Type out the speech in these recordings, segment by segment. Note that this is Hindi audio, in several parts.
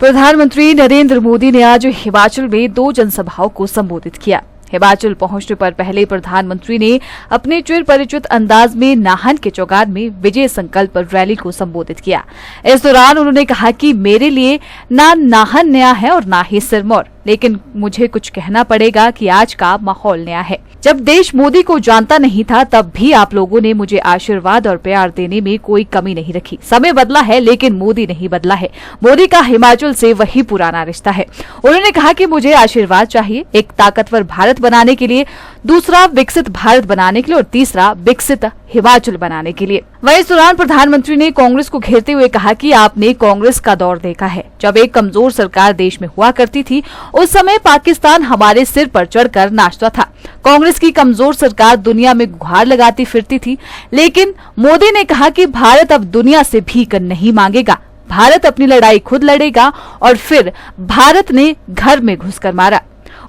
प्रधानमंत्री नरेंद्र मोदी ने आज हिमाचल में 2 जनसभाओं को संबोधित किया। हिमाचल पहुंचने पर पहले प्रधानमंत्री ने अपने चिर परिचित अंदाज में नाहन के चौगान में विजय संकल्प रैली को संबोधित किया। इस दौरान उन्होंने कहा कि मेरे लिए ना नाहन नया है और ना ही सिरमौर, लेकिन मुझे कुछ कहना पड़ेगा कि आज का माहौल नया है। जब देश मोदी को जानता नहीं था तब भी आप लोगों ने मुझे आशीर्वाद और प्यार देने में कोई कमी नहीं रखी। समय बदला है लेकिन मोदी नहीं बदला है। मोदी का हिमाचल से वही पुराना रिश्ता है। उन्होंने कहा कि मुझे आशीर्वाद चाहिए, एक ताकतवर भारत बनाने के लिए, दूसरा विकसित भारत बनाने के लिए और तीसरा विकसित हिमाचल बनाने के लिए। वहीं इस दौरान प्रधानमंत्री ने कांग्रेस को घेरते हुए कहा कि आपने कांग्रेस का दौर देखा है, जब एक कमजोर सरकार देश में हुआ करती थी उस समय पाकिस्तान हमारे सिर पर चढ़कर नाचता था। कांग्रेस की कमजोर सरकार दुनिया में गुहार लगाती फिरती थी, लेकिन मोदी ने कहा कि भारत अब दुनिया से भीख नहीं मांगेगा, भारत अपनी लड़ाई खुद लड़ेगा। और फिर भारत ने घर में घुसकर मारा।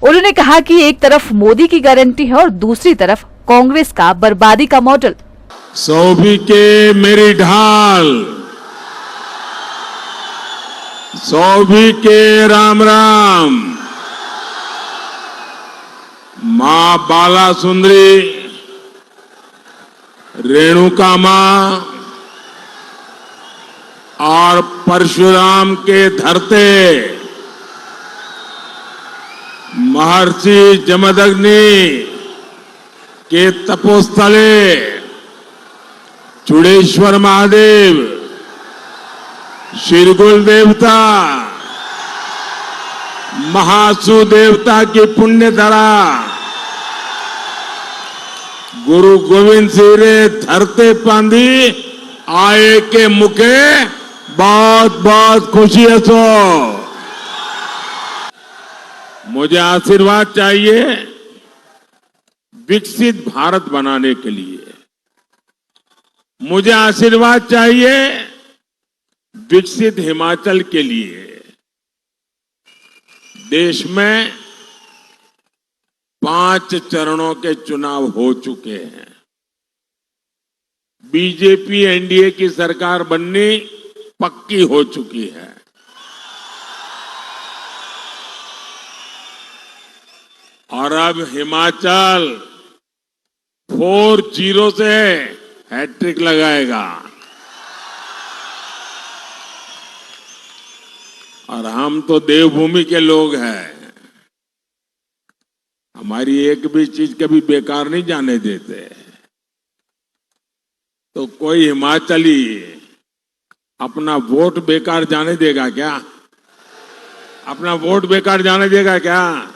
उन्होंने कहा कि एक तरफ मोदी की गारंटी है और दूसरी तरफ कांग्रेस का बर्बादी का मॉडल। सौभी के मेरी ढाल, सौभी के राम राम, मां बाला सुंदरी, रेणुका मां और परशुराम के धरते महर्षि जमदग्नि के तपोस्थले चूड़ेश्वर महादेव, शिरगुल देवता, महासु देवता की पुण्य धरा गुरु गोविंद सिंह रे धरते पांदी आए के मुखे बहुत बहुत खुशी हसो। मुझे आशीर्वाद चाहिए विकसित भारत बनाने के लिए, मुझे आशीर्वाद चाहिए विकसित हिमाचल के लिए। देश में 5 चरणों के चुनाव हो चुके हैं। बीजेपी एनडीए की सरकार बननी पक्की हो चुकी है। और अब हिमाचल 4-0 से हैट्रिक लगाएगा। और हम तो देवभूमि के लोग हैं, हमारी एक भी चीज कभी बेकार नहीं जाने देते। तो कोई हिमाचली अपना वोट बेकार जाने देगा क्या? अपना वोट बेकार जाने देगा क्या?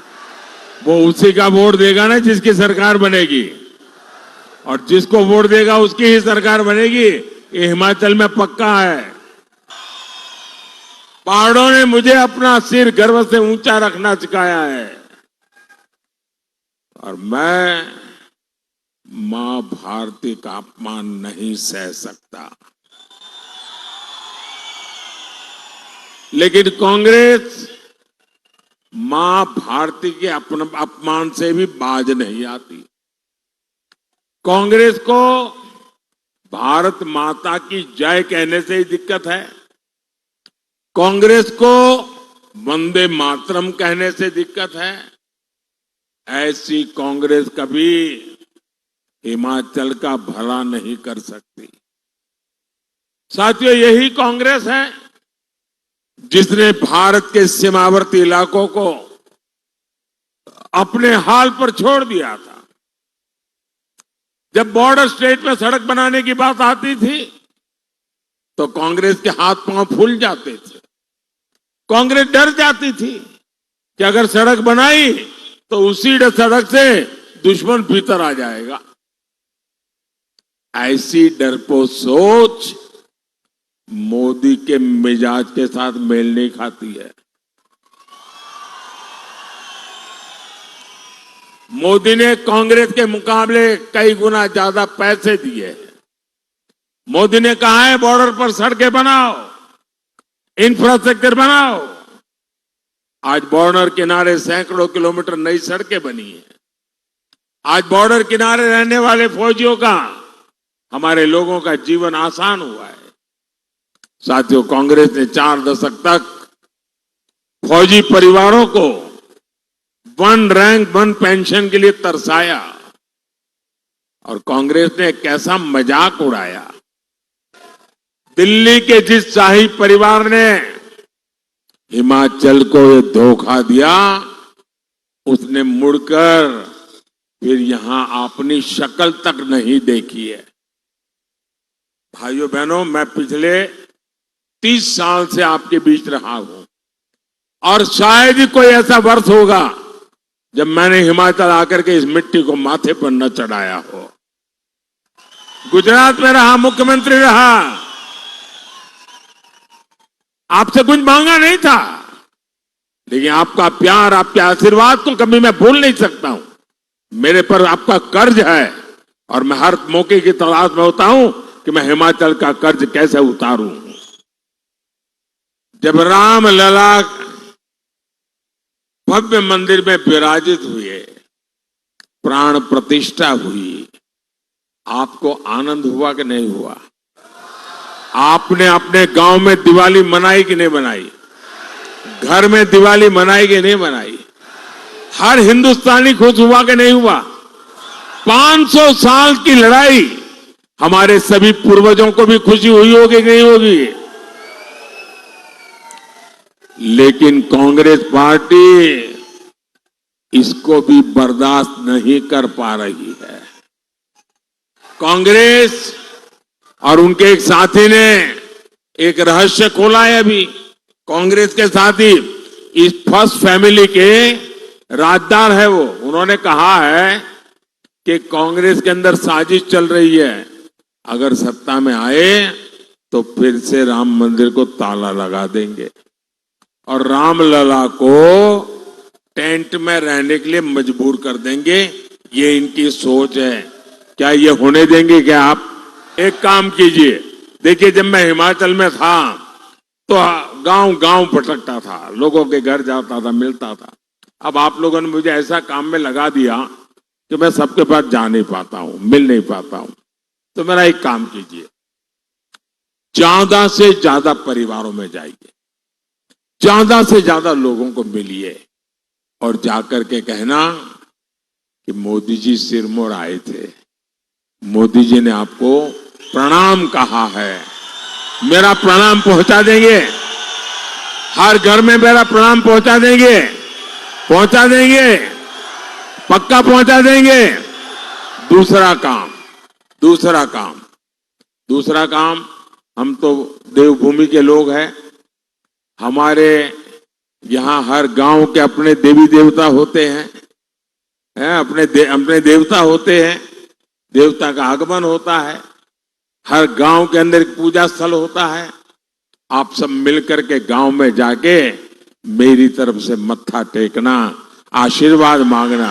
वो उसी का वोट देगा ना जिसकी सरकार बनेगी, और जिसको वोट देगा उसकी ही सरकार बनेगी। ये हिमाचल में पक्का है। पहाड़ों ने मुझे अपना सिर गर्व से ऊंचा रखना सिखाया है, और मैं मां भारती का अपमान नहीं सह सकता। लेकिन कांग्रेस मां भारती के अपमान से भी बाज नहीं आती। कांग्रेस को भारत माता की जय कहने से ही दिक्कत है, कांग्रेस को वंदे मातरम कहने से दिक्कत है। ऐसी कांग्रेस कभी हिमाचल का भला नहीं कर सकती। साथियों, यही कांग्रेस है जिसने भारत के सीमावर्ती इलाकों को अपने हाल पर छोड़ दिया था। जब बॉर्डर स्टेट में सड़क बनाने की बात आती थी तो कांग्रेस के हाथ पांव फूल जाते थे। कांग्रेस डर जाती थी कि अगर सड़क बनाई तो उसी सड़क से दुश्मन भीतर आ जाएगा। ऐसी डरपोक सोच मोदी के मिजाज के साथ मेल नहीं खाती है। मोदी ने कांग्रेस के मुकाबले कई गुना ज्यादा पैसे दिए। मोदी ने कहा है बॉर्डर पर सड़कें बनाओ, इंफ्रास्ट्रक्चर बनाओ। आज बॉर्डर किनारे सैकड़ों किलोमीटर नई सड़कें बनी है। आज बॉर्डर किनारे रहने वाले फौजियों का, हमारे लोगों का जीवन आसान हुआ है। साथियों, कांग्रेस ने 4 दशक तक फौजी परिवारों को 1 रैंक 1 पेंशन के लिए तरसाया और कांग्रेस ने कैसा मजाक उड़ाया। दिल्ली के जिस शाही परिवार ने हिमाचल को ये धोखा दिया, उसने मुड़कर फिर यहां अपनी शक्ल तक नहीं देखी है। भाइयों बहनों, मैं पिछले 30 साल से आपके बीच रहा हूं और शायद ही कोई ऐसा वर्ष होगा जब मैंने हिमाचल आकर के इस मिट्टी को माथे पर न चढ़ाया हो। गुजरात में रहा, मुख्यमंत्री रहा, आपसे कुछ मांगा नहीं था, लेकिन आपका प्यार, आपके आशीर्वाद को कभी मैं भूल नहीं सकता हूं। मेरे पर आपका कर्ज है और मैं हर मौके की तलाश में होता हूं कि मैं हिमाचल का कर्ज कैसे उतारूं। जब राम लला भव्य मंदिर में विराजित हुए, प्राण प्रतिष्ठा हुई, आपको आनंद हुआ कि नहीं हुआ? आपने अपने गांव में दिवाली मनाई कि नहीं मनाई? घर में दिवाली मनाई कि नहीं मनाई? हर हिंदुस्तानी खुश हुआ कि नहीं हुआ? 500 साल की लड़ाई, हमारे सभी पूर्वजों को भी खुशी हुई होगी कि नहीं होगी? लेकिन कांग्रेस पार्टी इसको भी बर्दाश्त नहीं कर पा रही है। कांग्रेस और उनके एक साथी ने एक रहस्य खोला है। अभी कांग्रेस के साथी इस फर्स्ट फैमिली के राजदार है वो। उन्होंने कहा है कि कांग्रेस के अंदर साजिश चल रही है, अगर सत्ता में आए तो फिर से राम मंदिर को ताला लगा देंगे और रामलला को टेंट में रहने के लिए मजबूर कर देंगे। ये इनकी सोच है। क्या ये होने देंगे क्या आप? एक काम कीजिए, देखिए जब मैं हिमाचल में था तो गांव गांव भटकता था, लोगों के घर जाता था, मिलता था। अब आप लोगों ने मुझे ऐसा काम में लगा दिया कि मैं सबके पास जा नहीं पाता हूं, मिल नहीं पाता हूं। तो मेरा एक काम कीजिए, ज्यादा से ज्यादा परिवारों में जाइए, ज्यादा से ज्यादा लोगों को मिलिए और जाकर के कहना कि मोदी जी सिरमौर आए थे, मोदी जी ने आपको प्रणाम कहा है, मेरा प्रणाम पहुंचा देंगे, हर घर में मेरा प्रणाम पहुंचा देंगे, पहुंचा देंगे, पक्का पहुंचा देंगे। दूसरा काम, हम तो देवभूमि के लोग हैं, हमारे यहां हर गांव के अपने देवी देवता होते हैं, अपने देवता होते हैं, देवता का आगमन होता है, हर गांव के अंदर एक पूजा स्थल होता है। आप सब मिलकर के गांव में जाके मेरी तरफ से मत्था टेकना, आशीर्वाद मांगना।